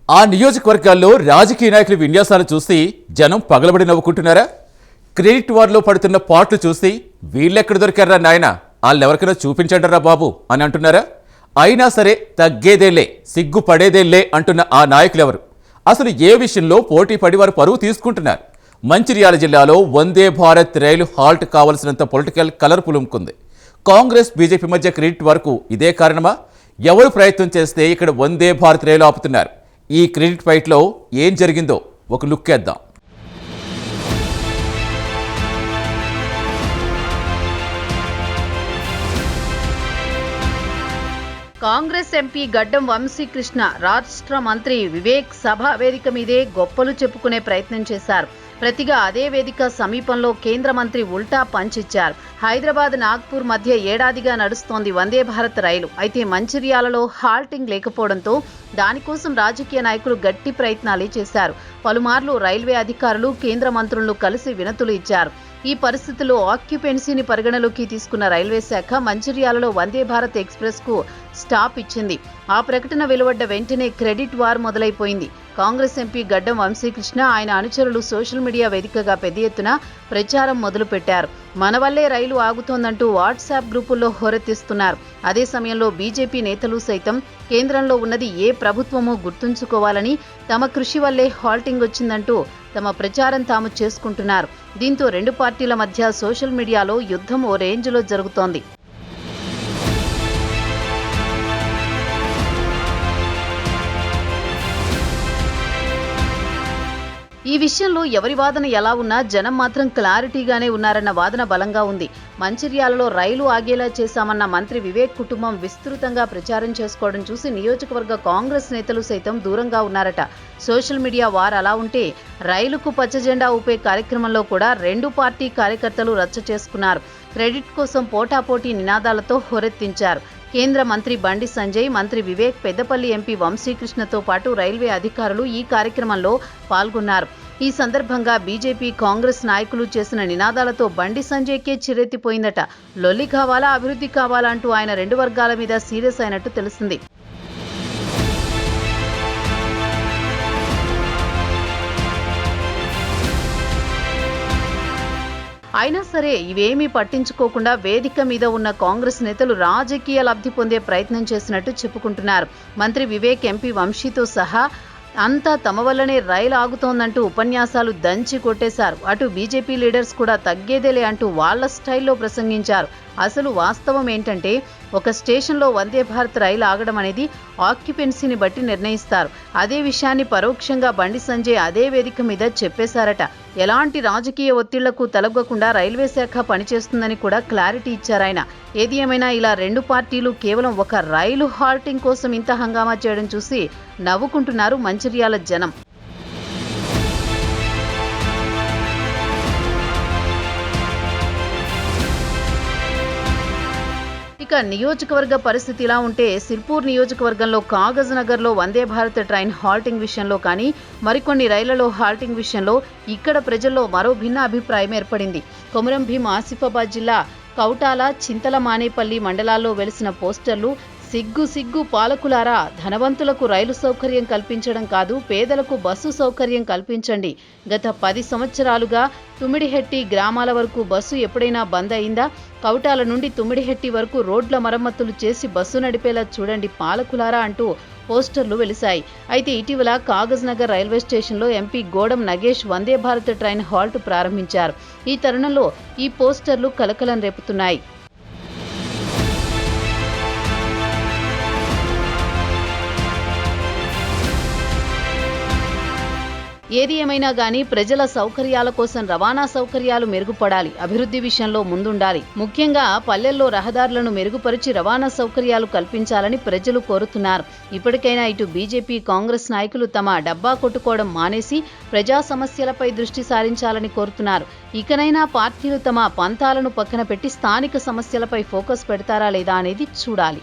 ఆ నియోజకవర్గాల్లో రాజకీయ నాయకుల విన్యాసాలు చూసి జనం పగలబడి నవ్వుకుంటున్నారా? క్రెడిట్ వార్లో పడుతున్న పాటలు చూసి వీళ్ళెక్కడ దొరికారా నాయన, వాళ్ళెవరికైనా చూపించండిరా బాబు అని అంటున్నారా? అయినా సరే తగ్గేదేలే, సిగ్గుపడేదేలే అంటున్న ఆ నాయకులెవరు? అసలు ఏ విషయంలో పోటీ పడి వారు పరువు తీసుకుంటున్నారు? మంచిర్యాల జిల్లాలో వందే భారత్ రైలు హాల్ట్ కావలసినంత పొలిటికల్ కలర్ పులుముకుంది. కాంగ్రెస్ బీజేపీ మధ్య క్రెడిట్ వరకు ఇదే కారణమా? ఎవరు ప్రయత్నం చేస్తే ఇక్కడ వందే భారత్ రైలు ఆపుతున్నారు? ఈ క్రెడిట్ ఫైట్లో ఏం జరిగిందో ఒక లుక్ వేద్దాం. కాంగ్రెస్ ఎంపీ గడ్డం వంశీకృష్ణ రాష్ట్ర మంత్రి వివేక్ సభ వేదిక మీదే గొప్పలు చెప్పుకునే ప్రయత్నం చేశారు. ప్రతిగా అదే వేదిక సమీపంలో కేంద్ర మంత్రి ఉల్టా పంచిచ్చారు. హైదరాబాద్ నాగ్పూర్ మధ్య ఏడాదిగా నడుస్తోంది వందే భారత్ రైలు. అయితే మంచిర్యాలలో హాల్టింగ్ లేకపోవడంతో దానికోసం రాజకీయ నాయకులు గట్టి ప్రయత్నాలే చేశారు. పలుమార్లు రైల్వే అధికారులు కేంద్ర మంత్రులను కలిసి వినతులు ఇచ్చారు. ఈ పరిస్థితుల్లో ఆక్యుపెన్సీని పరిగణలోకి తీసుకున్న రైల్వే శాఖ మంచిర్యాలలో వందే భారత్ ఎక్స్ప్రెస్ కు స్టాప్ ఇచ్చింది. ఆ ప్రకటన వెలువడ్డ వెంటనే క్రెడిట్ వార్ మొదలైపోయింది. కాంగ్రెస్ ఎంపీ గడ్డం వంశీకృష్ణ ఆయన అనుచరులు సోషల్ మీడియా వేదికగా పెద్ద ఎత్తున ప్రచారం మొదలుపెట్టారు. మన వల్లే రైలు ఆగుతోందంటూ వాట్సాప్ గ్రూపుల్లో హోరెత్తిస్తున్నారు. అదే సమయంలో బీజేపీ నేతలు సైతం కేంద్రంలో ఉన్నది ఏ ప్రభుత్వమో గుర్తుంచుకోవాలని, తమ కృషి వల్లే హాల్టింగ్ వచ్చిందంటూ తమ ప్రచారం తాము చేసుకుంటున్నారు. దీంతో రెండు పార్టీల మధ్య సోషల్ మీడియాలో యుద్ధం ఓ రేంజ్లో జరుగుతోంది. ఈ విషయంలో ఎవరి వాదన ఎలా ఉన్నా జనం మాత్రం క్లారిటీగానే ఉన్నారన్న వాదన బలంగా ఉంది. మంచిర్యాలలో రైలు ఆగేలా చేశామన్న మంత్రి వివేక్ కుటుంబం విస్తృతంగా ప్రచారం చేసుకోవడం చూసి నియోజకవర్గ కాంగ్రెస్ నేతలు సైతం దూరంగా ఉన్నారట. సోషల్ మీడియా వార్ అలా ఉంటే రైలుకు పచ్చజెండా ఊపే కార్యక్రమంలో కూడా రెండు పార్టీ కార్యకర్తలు రచ్చ చేసుకున్నారు. క్రెడిట్ కోసం పోటాపోటీ నినాదాలతో హోరెత్తించారు. కేంద్ర మంత్రి బండి సంజయ్, మంత్రి వివేక్, పెద్దపల్లి ఎంపీ వంశీకృష్ణతో పాటు రైల్వే అధికారులు ఈ కార్యక్రమంలో పాల్గొన్నారు. ఈ సందర్భంగా బీజేపీ, కాంగ్రెస్ నాయకులు చేసిన నినాదాలతో బండి సంజయ్కే చిరెత్తిపోయిందట. లొల్లి కావాలా, అభివృద్ధి కావాలా అంటూ ఆయన రెండు వర్గాల మీద సీరియస్ అయినట్టు తెలిసింది. అయినా సరే ఇవేమీ పట్టించుకోకుండా వేదిక మీద ఉన్న కాంగ్రెస్ నేతలు రాజకీయ లబ్ధి పొందే ప్రయత్నం చేసినట్టు చెప్పుకుంటున్నారు. మంత్రి వివేక్, ఎంపీ వంశీతో సహా అంతా తమ వల్లనే రైలు ఆగుతోందంటూ ఉపన్యాసాలు దంచి కొట్టేశారు. అటు బీజేపీ లీడర్స్ కూడా తగ్గేదేలే అంటూ వాళ్ల స్టైల్లో ప్రసంగించారు. అసలు వాస్తవం ఏంటంటే ఒక స్టేషన్లో వందే భారత్ రైలు ఆగడం అనేది ఆక్యుపెన్సీని బట్టి నిర్ణయిస్తారు. అదే విషయాన్ని పరోక్షంగా బండి సంజయ్ అదే వేదిక మీద చెప్పేశారట. ఎలాంటి రాజకీయ ఒత్తిళ్లకు తలగ్గకుండా రైల్వే శాఖ పనిచేస్తుందని కూడా క్లారిటీ ఇచ్చారాయన. ఏది ఏమైనా ఇలా రెండు పార్టీలు కేవలం ఒక రైలు హాల్టింగ్ కోసం ఇంత హంగామా చేయడం చూసి నవ్వుకుంటున్నారు మంచిర్యాల జనం. ఇక నియోజకవర్గ పరిస్థితి ఇలా ఉంటే సిర్పూర్ నియోజకవర్గంలో కాగజ్ నగర్లో వందే భారత్ ట్రైన్ హాల్టింగ్ విషయంలో కానీ, మరికొన్ని రైళ్లలో హాల్టింగ్ విషయంలో ఇక్కడ ప్రజల్లో మరో భిన్న అభిప్రాయం ఏర్పడింది. కొమురం భీం ఆసిఫాబాద్ జిల్లా కౌటాల, చింతల మానేపల్లి మండలాల్లో వెలిసిన పోస్టర్లు సిగ్గు సిగ్గు పాలకులారా, ధనవంతులకు రైలు సౌకర్యం కల్పించడం కాదు, పేదలకు బస్సు సౌకర్యం కల్పించండి. గత 10 సంవత్సరాలుగా తుమ్మిడిహెట్టి గ్రామాల వరకు బస్సు ఎప్పుడైనా బంద్ అయిందా? కౌటాల నుండి తుమ్మిడిహెట్టి వరకు రోడ్ల మరమ్మతులు చేసి బస్సు నడిపేలా చూడండి పాలకులారా అంటూ పోస్టర్లు వెలిశాయి. అయితే ఇటీవల కాగజ్ నగర్ రైల్వే స్టేషన్లో ఎంపీ గోడం నగేష్ వందే భారత్ ట్రైన్ హాల్ట్ ప్రారంభించారు. ఈ తరుణంలో ఈ పోస్టర్లు కలకలం రేపుతున్నాయి. ఏది ఏమైనా గానీ ప్రజల సౌకర్యాల కోసం రవాణా సౌకర్యాలు మెరుగుపడాలి, అభివృద్ధి విషయంలో ముందుండాలి. ముఖ్యంగా పల్లెల్లో రహదారులను మెరుగుపరిచి రవాణా సౌకర్యాలు కల్పించాలని ప్రజలు కోరుతున్నారు. ఇప్పటికైనా ఇటు బీజేపీ, కాంగ్రెస్ నాయకులు తమ డబ్బా కొట్టుకోవడం మానేసి ప్రజా సమస్యలపై దృష్టి సారించాలని కోరుతున్నారు. ఇకనైనా పార్టీలు తమ పంతాలను పక్కన పెట్టి స్థానిక సమస్యలపై ఫోకస్ పెడతారా లేదా అనేది చూడాలి.